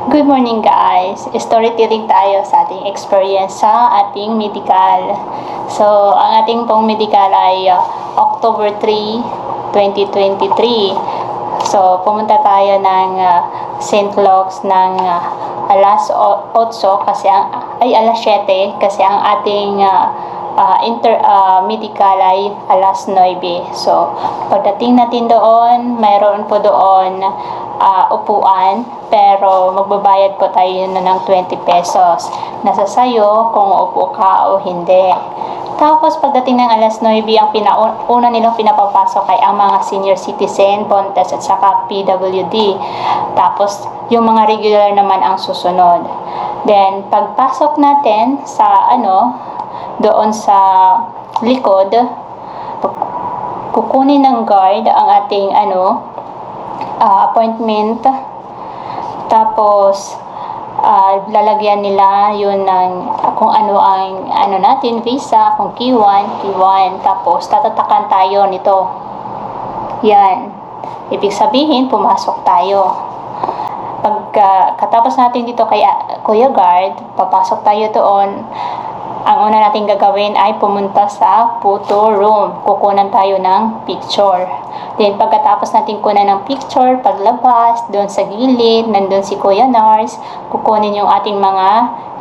Good morning guys! Storytelling tayo sa ating experience sa ating medical. So, ang ating pong medical ay October 3, 2023. So, pumunta tayo ng St. Luke's ng alas 8 kasi alas 7 kasi ang ating medical ay alas 9. So, pagdating natin doon, mayroon po doon upuan, pero magbabayad po tayo na ng 20 pesos. Nasa sayo kung uupo ka o hindi. Tapos pagdating ng alas 9, ang una nilang pinapapasok ay ang mga senior citizen, Pontes at saka PWD. Tapos yung mga regular naman ang susunod. Then pagpasok natin sa doon sa likod, kukunin ng guard ang ating appointment. Tapos lalagyan nila yun ng kung ano ang natin, visa, kung K1. Tapos tatatakan tayo nito. Yan, ibig sabihin pumasok tayo. Pagkatapos natin dito kay Kuya Guard, papasok tayo doon. Ang una natin gagawin ay pumunta sa photo room. Kukunan tayo ng picture. Then pagkatapos natin kunan ng picture, paglabas, doon sa gilid, nandun si Kuya Nars, kukunin yung ating mga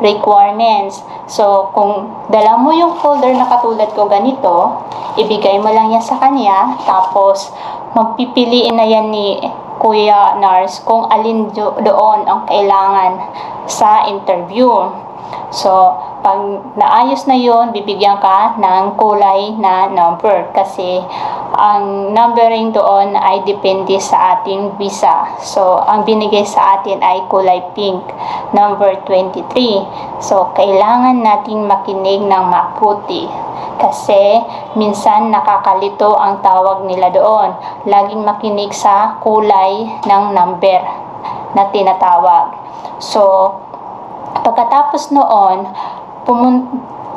requirements. So, kung dala mo yung folder na katulad ko ganito, ibigay mo lang yan sa kanya, tapos magpipiliin na yan ni Kuya Nars kung alin doon ang kailangan sa interview. So, pag naayos na yon, bibigyan ka ng kulay na number kasi ang numbering doon ay depende sa ating visa. So, ang binigay sa atin ay kulay pink, number 23. So, kailangan nating makinig ng mabuti kasi minsan nakakalito ang tawag nila doon. Laging makinig sa kulay ng number na tinatawag. So, pagkatapos noon,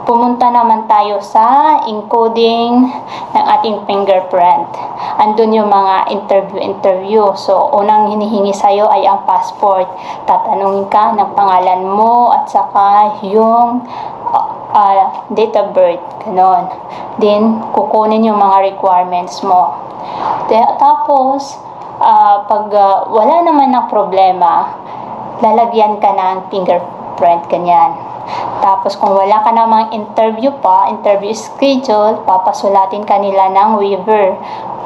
pumunta naman tayo sa encoding ng ating fingerprint. Andun yung mga interview. So, unang hinihingi sa'yo ay ang passport. Tatanungin ka ng pangalan mo at saka yung date of birth. Ganon. Then, kukunin yung mga requirements mo. Tapos, pag wala naman ng problema, lalagyan ka ng fingerprint, ganyan. Tapos kung wala ka namang interview schedule, papasulatin ka nila ng waiver.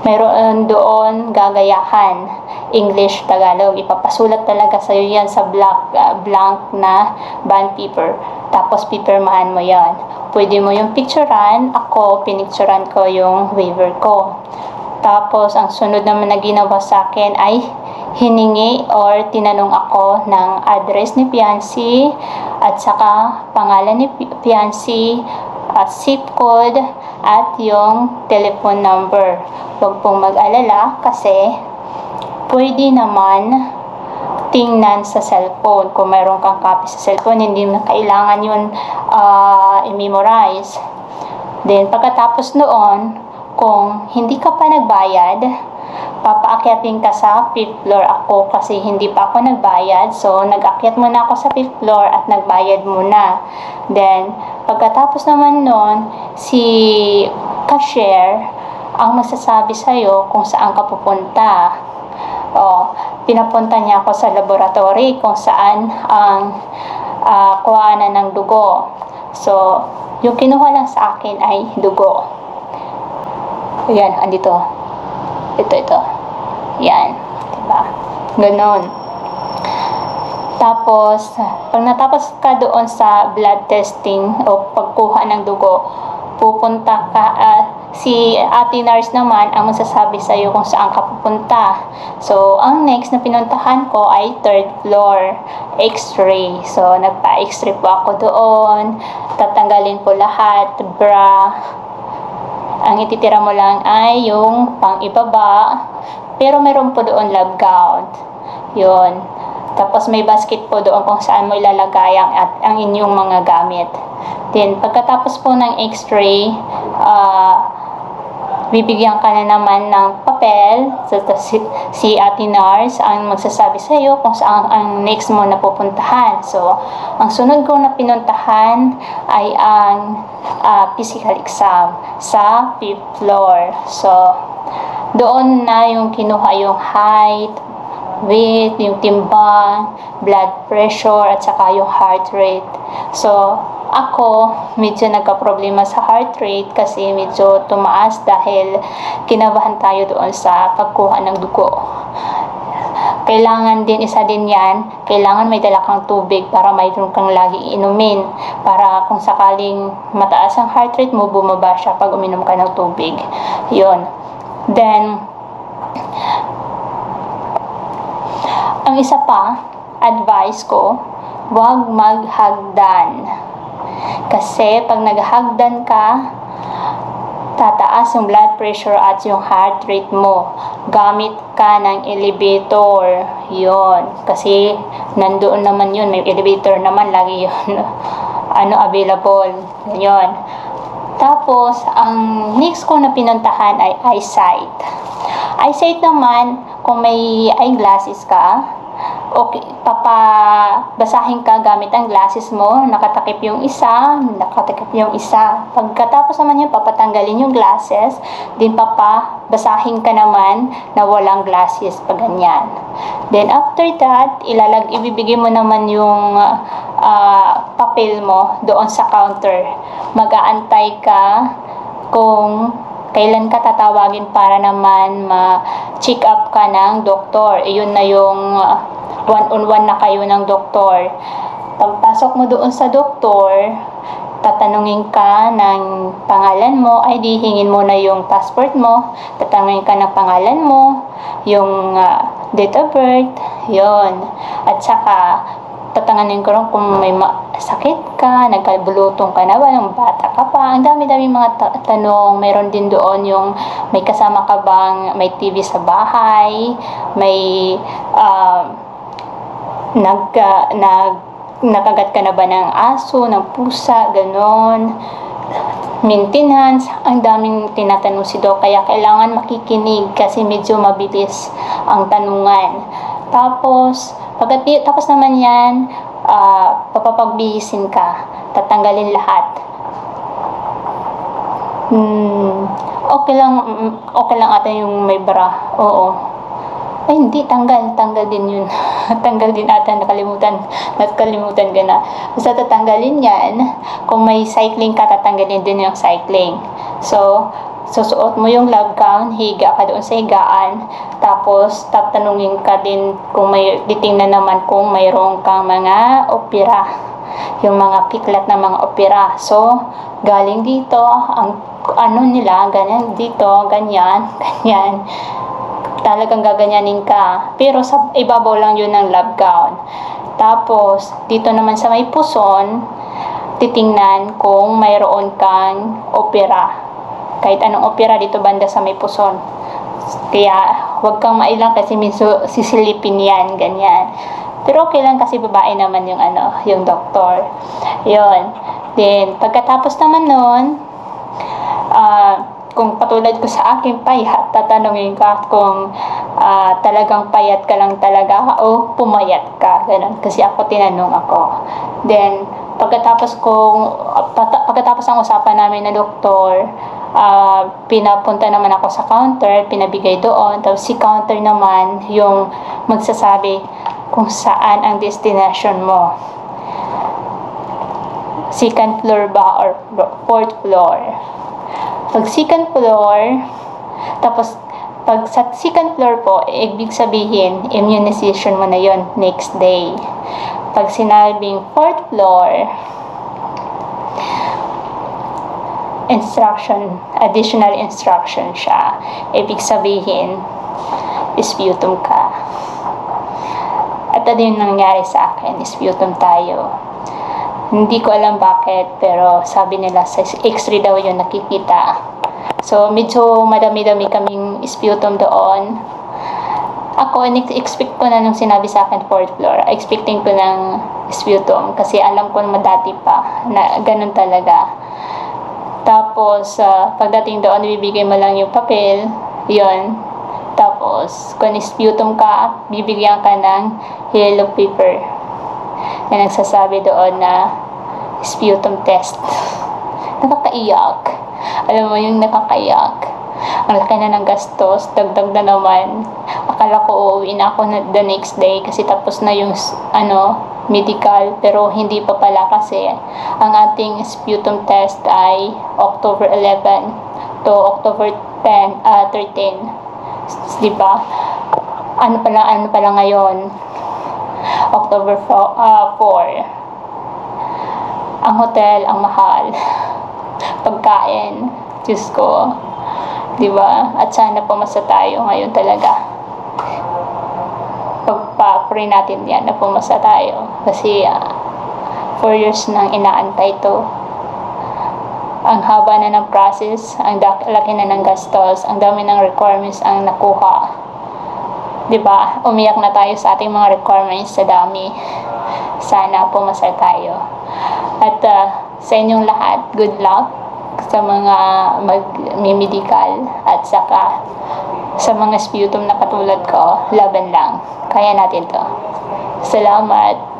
Meron doon gagayahan, English, Tagalog. Ipapasulat talaga sa'yo yan sa blank na bond paper. Tapos pipirmahan mo yan. Pwede mo yung picturean. Ako, pinicturean ko yung waiver ko. Tapos ang sunod naman na ginawa sa akin ay hiningi or tinanong ako ng address ni fiancé at saka pangalan ni fiancé, zip code at yung telephone number. Huwag pong mag-alala kasi pwede naman tingnan sa cellphone. Kung mayroon kang copy sa cellphone, hindi na kailangan yun i-memorize. Then pagkatapos noon, kung hindi ka pa nagbayad, papaakyatin ka sa 5th floor. Ako kasi hindi pa ako nagbayad, so nag-akyat muna ako sa 5th floor at nagbayad muna. Then pagkatapos naman nun, si cashier ang magsasabi sa'yo kung saan ka pupunta. Pinapunta niya ako sa laboratory kung saan ang kuhanan ng dugo. So yung kinuha lang sa akin ay dugo. Ayan, andito. Ito. Yan. Diba? Ganon. Tapos, pag natapos ka doon sa blood testing o pagkuha ng dugo, pupunta ka, si ate nurse naman ang magsasabi sa'yo kung saan ka pupunta. So, ang next na pinuntahan ko ay 3rd floor, x-ray. So, nagpa-x-ray po ako doon. Tatanggalin po lahat, bra. Ang ititira mo lang ay yung pang-ibaba. Pero meron po doon lab gown. Yun. Tapos may basket po doon kung saan mo ilalagay ang inyong mga gamit. Then, pagkatapos po ng x-ray, bibigyan ka na naman ng papel. So, si Ate Nars ang magsasabi sa iyo kung saan ang next mo na pupuntahan. So, ang sunod ko na pinuntahan ay ang physical exam sa 5th floor. So, doon na yung kinuha yung height, weight, yung timbang, blood pressure, at saka yung heart rate. So, ako, medyo nagka-problema sa heart rate kasi medyo tumaas dahil kinabahan tayo doon sa pagkuha ng dugo. Kailangan din, isa din yan, kailangan may dala kang tubig para mayroon kang lagi inumin. Para kung sakaling mataas ang heart rate mo, bumaba siya pag uminom ka ng tubig. Yun. Then, ang isa pa, advice ko, huwag maghagdan. Kasi pag naghagdan ka, tataas yung blood pressure at yung heart rate mo. Gamit ka ng elevator. Yon. Kasi nandoon naman yun, may elevator naman, lagi yun available. Yun. Tapos, ang next ko na pinuntahan ay eyesight. Eyesight naman, kung may eyeglasses ka, okay, basahin ka gamit ang glasses mo, nakatakip yung isa. Pagkatapos naman yun, papatanggalin yung glasses, din basahin ka naman na walang glasses, pag ganyan. Then after that, ibibigay mo naman yung papel mo doon sa counter. Mag-aantay ka kung kailan ka tatawagin para naman ma-check up ka ng doktor. Iyon na yung one-on-one na kayo ng doktor. Pagpasok mo doon sa doktor, tatanungin ka ng pangalan mo, ay di hingin mo na yung passport mo, tatanungin ka ng pangalan mo, yung date of birth, yon. At saka, tatanungin ko rin kung may sakit ka, nagkabulutong ka na ba, ng bata ka pa. Ang dami-dami mga tanong. Mayroon din doon yung may kasama ka bang may TV sa bahay, may nakagat ka na ba ng aso, ng pusa, ganon. Maintenance, ang daming tinatanong si Doc, kaya kailangan makikinig kasi medyo mabilis ang tanungan. Tapos naman yan, papapagbihisin ka, tatanggalin lahat. Okay lang ata yung may bra. Oo. Ay, hindi, tanggal din yun. Tanggal din ata, nakalimutan ka na. Basta tatanggalin yan. Kung may cycling ka, tatanggalin din yung cycling. So, susuot mo yung lab gown, higa ka doon sa higaan, tapos tatanungin ka din kung titingnan naman kung mayroon kang mga opera, yung mga piklat na mga opera. So, galing dito, ang nila, ganyan dito, ganyan, talagang gaganyanin ka. Pero sa ibabaw lang yun ng lab gown. Tapos, dito naman sa may puson, titingnan kung mayroon kang opera. Kahit anong opera dito banda sa may puson. Kaya, huwag kang mailang kasi minsan sisilipin yan, ganyan. Pero okay lang kasi babae naman yung doktor. Yun. Then, pagkatapos naman nun, kung patulad ko sa aking payat, tatanungin ka kung talagang payat ka lang talaga o pumayat ka, ganun. Kasi tinanong ako. Then, pagkatapos ang usapan namin na doktor, pinapunta naman ako sa counter, pinabigay doon, tapos si counter naman yung magsasabi kung saan ang destination mo. 2nd floor ba or 4th floor? Pag 2nd floor, tapos pag sa 2nd floor po, ibig sabihin, immunization mo na yon next day. Pag sinabing 4th floor, additional instruction siya. Ibig sabihin, sputum ka. At ano yung nangyari sa akin, sputum tayo. Hindi ko alam bakit, pero sabi nila sa x-ray daw yun nakikita. So, medyo madami-dami kaming sputum doon. Ako, expect ko na nung sinabi sa akin 4th floor, expecting ko ng sputum kasi alam ko naman dati pa na ganun talaga. Tapos, pagdating doon, bibigay mo lang yung papel. Yun. Tapos, kung sputum ka, bibigyan ka ng yellow paper na nagsasabi doon na sputum test. Nakakaiyak. Alam mo yung nakakaiyak. Ang laki na ng gastos, dagdag na naman. Akala ko uuwi na ako the next day kasi tapos na yung medical, pero hindi pa pala kasi ang ating sputum test ay October 11 to October 13. Diba? Ano pala ngayon? October 4. Ang hotel, ang mahal. Pagkain, Diyos ko. Diba? At sana pumasa tayo ngayon talaga. Pagpa-pray natin yan na pumasa tayo. Kasi 4 years nang inaantay to. Ang haba na ng process, ang laki na ng gastos, ang dami ng requirements ang nakuha. Diba? Umiyak na tayo sa ating mga requirements sa dami. Sana pumasa tayo. At sa inyong lahat, good luck sa mga mag-medical at saka sa mga sputum na katulad ko, laban lang. Kaya natin to. Salamat.